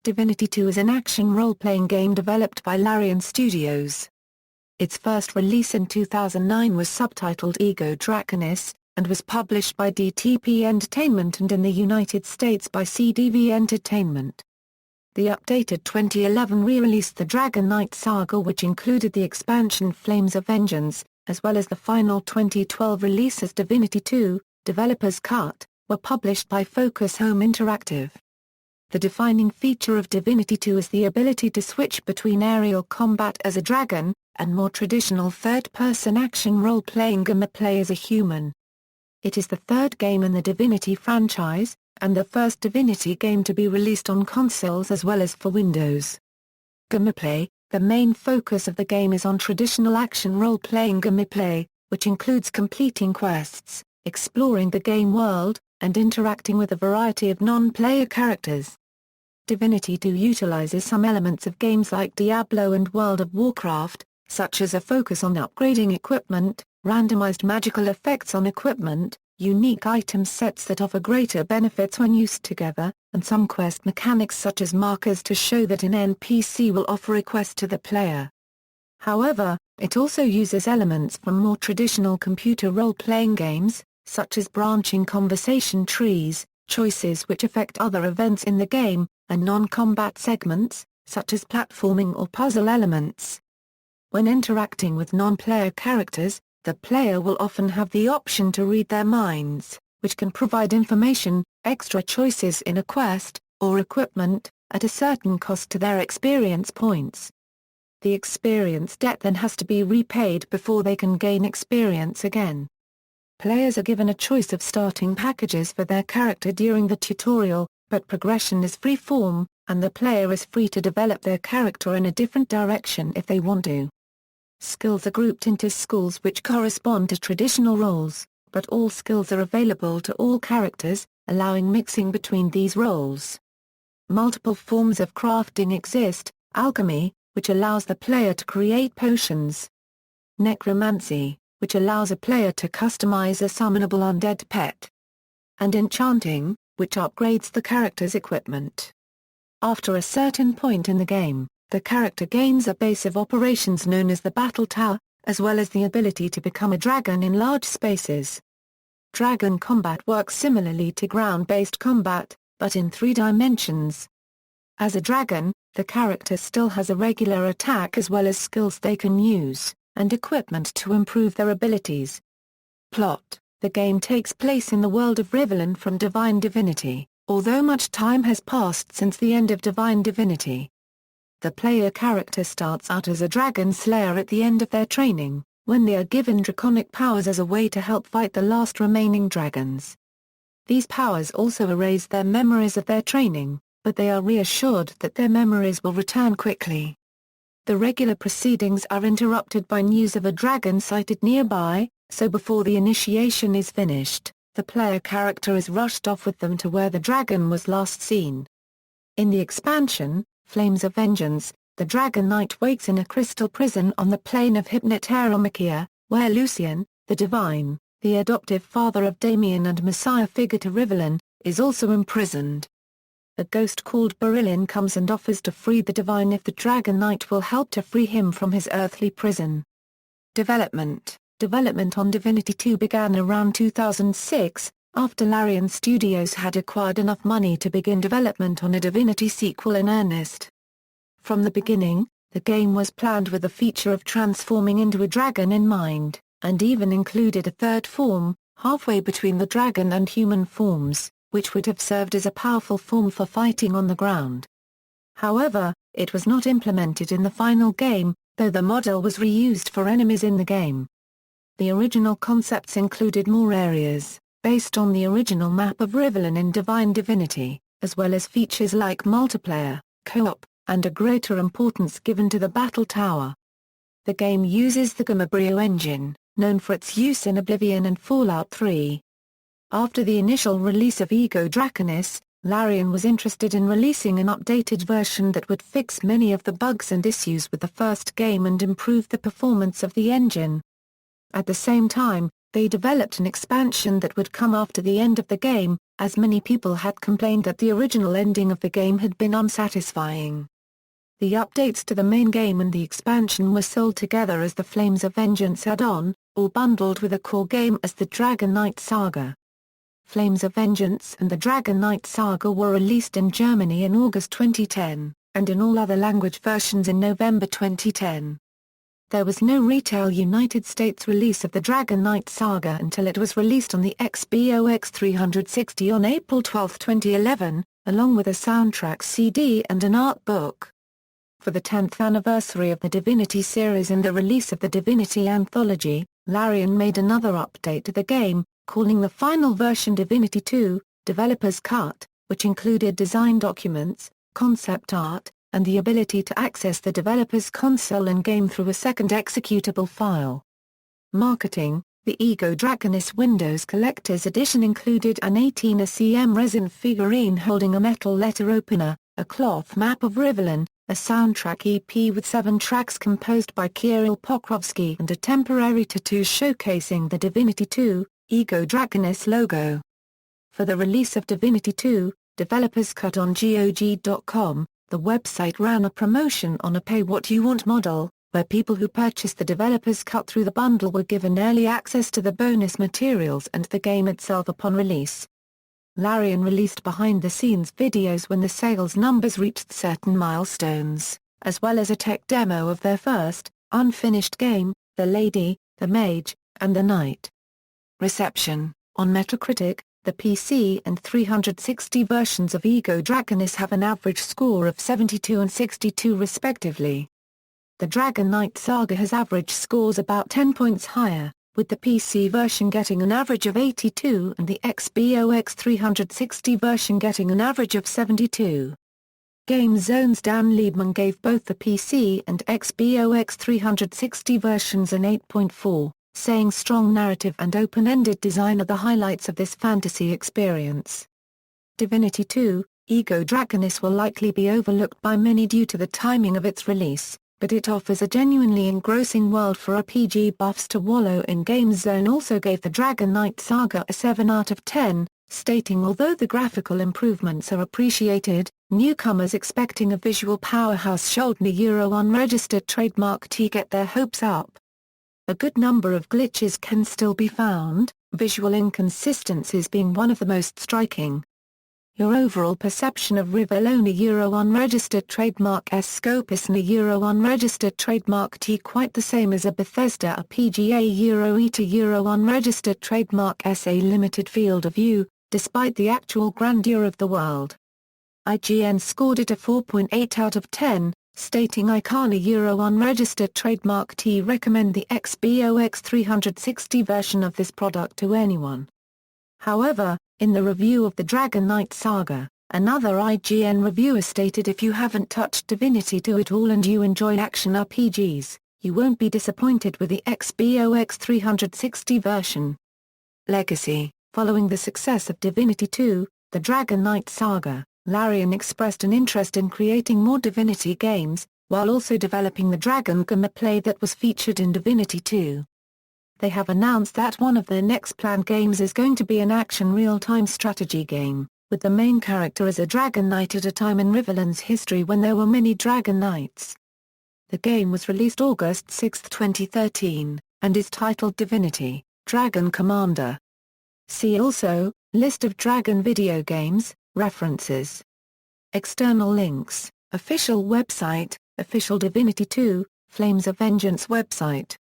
Divinity II is an action role-playing game developed by Larian Studios. Its first release in 2009 was subtitled Ego Draconis, and was published by CDV Entertainment and in the United States by CDV Entertainment. The updated 2011 re-released the Dragon Knight Saga, which included the expansion Flames of Vengeance, as well as the final 2012 release as Divinity II, Developer's Cut, were published by Focus Home Interactive. The defining feature of Divinity II is the ability to switch between aerial combat as a dragon, and more traditional third-person action role-playing gameplay as a human. It is the third game in the Divinity franchise, and the first Divinity game to be released on consoles as well as for Windows. Gameplay: the main focus of the game is on traditional action role-playing gameplay, which includes completing quests, exploring the game world, and interacting with a variety of non-player characters. Divinity II utilizes some elements of games like Diablo and World of Warcraft, such as a focus on upgrading equipment, randomized magical effects on equipment, unique item sets that offer greater benefits when used together, and some quest mechanics such as markers to show that an NPC will offer a quest to the player. However, it also uses elements from more traditional computer role-playing games, such as branching conversation trees, choices which affect other events in the game, and non-combat segments, such as platforming or puzzle elements. When interacting with non-player characters, the player will often have the option to read their minds, which can provide information, extra choices in a quest, or equipment, at a certain cost to their experience points. The experience debt then has to be repaid before they can gain experience again. Players are given a choice of starting packages for their character during the tutorial, but progression is free-form, and the player is free to develop their character in a different direction if they want to. Skills are grouped into schools which correspond to traditional roles, but all skills are available to all characters, allowing mixing between these roles. Multiple forms of crafting exist: alchemy, which allows the player to create potions; necromancy, which allows a player to customize a summonable undead pet; and enchanting, which upgrades the character's equipment. After a certain point in the game, the character gains a base of operations known as the Battle Tower, as well as the ability to become a dragon in large spaces. Dragon combat works similarly to ground-based combat, but in 3 dimensions. As a dragon, the character still has a regular attack as well as skills they can use, and equipment to improve their abilities. Plot: the game takes place in the world of Rivelin from Divine Divinity, although much time has passed since the end of Divine Divinity. The player character starts out as a dragon slayer at the end of their training, when they are given draconic powers as a way to help fight the last remaining dragons. These powers also erase their memories of their training, but they are reassured that their memories will return quickly. The regular proceedings are interrupted by news of a dragon sighted nearby, so before the initiation is finished, the player character is rushed off with them to where the dragon was last seen. In the expansion, Flames of Vengeance, the Dragon Knight wakes in a crystal prison on the plane of Hypnoteromachia, where Lucian, the Divine, the adoptive father of Damien and Messiah figure to Rivelin, is also imprisoned. A ghost called Beryllion comes and offers to free the Divine if the Dragon Knight will help to free him from his earthly prison. Development on Divinity II began around 2006, after Larian Studios had acquired enough money to begin development on a Divinity sequel in earnest. From the beginning, the game was planned with the feature of transforming into a dragon in mind, and even included a third form, halfway between the dragon and human forms, which would have served as a powerful form for fighting on the ground. However, it was not implemented in the final game, though the model was reused for enemies in the game. The original concepts included more areas, based on the original map of Rivelin in Divine Divinity, as well as features like multiplayer, co-op, and a greater importance given to the Battle Tower. The game uses the Gamebryo engine, known for its use in Oblivion and Fallout 3. After the initial release of Ego Draconis, Larian was interested in releasing an updated version that would fix many of the bugs and issues with the first game and improve the performance of the engine. At the same time, they developed an expansion that would come after the end of the game, as many people had complained that the original ending of the game had been unsatisfying. The updates to the main game and the expansion were sold together as the Flames of Vengeance add-on, or bundled with a core game as the Dragon Knight Saga. Flames of Vengeance and the Dragon Knight Saga were released in Germany in August 2010, and in all other language versions in November 2010. There was no retail United States release of the Dragon Knight Saga until it was released on the Xbox 360 on April 12, 2011, along with a soundtrack CD and an art book. For the 10th anniversary of the Divinity series and the release of the Divinity Anthology, Larian made another update to the game, calling the final version Divinity II, Developer's Cut, which included design documents, concept art, and the ability to access the developer's console and game through a second executable file. Marketing: the Ego Draconis Windows Collector's Edition included an 18cm resin figurine holding a metal letter opener, a cloth map of Rivelin, a soundtrack EP with 7 tracks composed by Kirill Pokrovsky and a temporary tattoo showcasing the Divinity II, Ego Draconis logo. For the release of Divinity II, Developers Cut on GOG.com, the website ran a promotion on a pay-what-you-want model, where people who purchased the Developers Cut through the bundle were given early access to the bonus materials and the game itself upon release. Larian released behind-the-scenes videos when the sales numbers reached certain milestones, as well as a tech demo of their first, unfinished game, The Lady, The Mage, and The Knight. Reception: on Metacritic, the PC and 360 versions of Ego Draconis have an average score of 72 and 62 respectively. The Dragon Knight Saga has average scores about 10 points higher, with the PC version getting an average of 82 and the Xbox 360 version getting an average of 72. GameZone's Dan Liebman gave both the PC and Xbox 360 versions an 8.4. saying strong narrative and open-ended design are the highlights of this fantasy experience. Divinity II, Ego Draconis will likely be overlooked by many due to the timing of its release, but it offers a genuinely engrossing world for RPG buffs to wallow in. GameZone also gave the Dragon Knight Saga a 7 out of 10, stating although the graphical improvements are appreciated, newcomers expecting a visual powerhouse should the unregistered trademark T get their hopes up. A good number of glitches can still be found, visual inconsistencies being one of the most striking. Your overall perception of Rivelona unregistered trademark S Scopus and unregistered trademark T quite the same as a Bethesda a PGA ETA unregistered trademark S a limited field of view, despite the actual grandeur of the world. IGN scored it a 4.8 out of 10. Stating Icana unregistered trademark T recommend the Xbox 360 version of this product to anyone. However, in the review of the Dragon Knight Saga, another IGN reviewer stated if you haven't touched Divinity II at all and you enjoy action RPGs, you won't be disappointed with the Xbox 360 version. Legacy: following the success of Divinity II, the Dragon Knight Saga, Larian expressed an interest in creating more Divinity games, while also developing the Dragon gameplay that was featured in Divinity II. They have announced that one of their next planned games is going to be an action real-time strategy game, with the main character as a Dragon Knight at a time in Rivelin's history when there were many Dragon Knights. The game was released August 6, 2013, and is titled Divinity: Dragon Commander. See also, List of Dragon video games. References. External links, official website, official Divinity II, Flames of Vengeance website.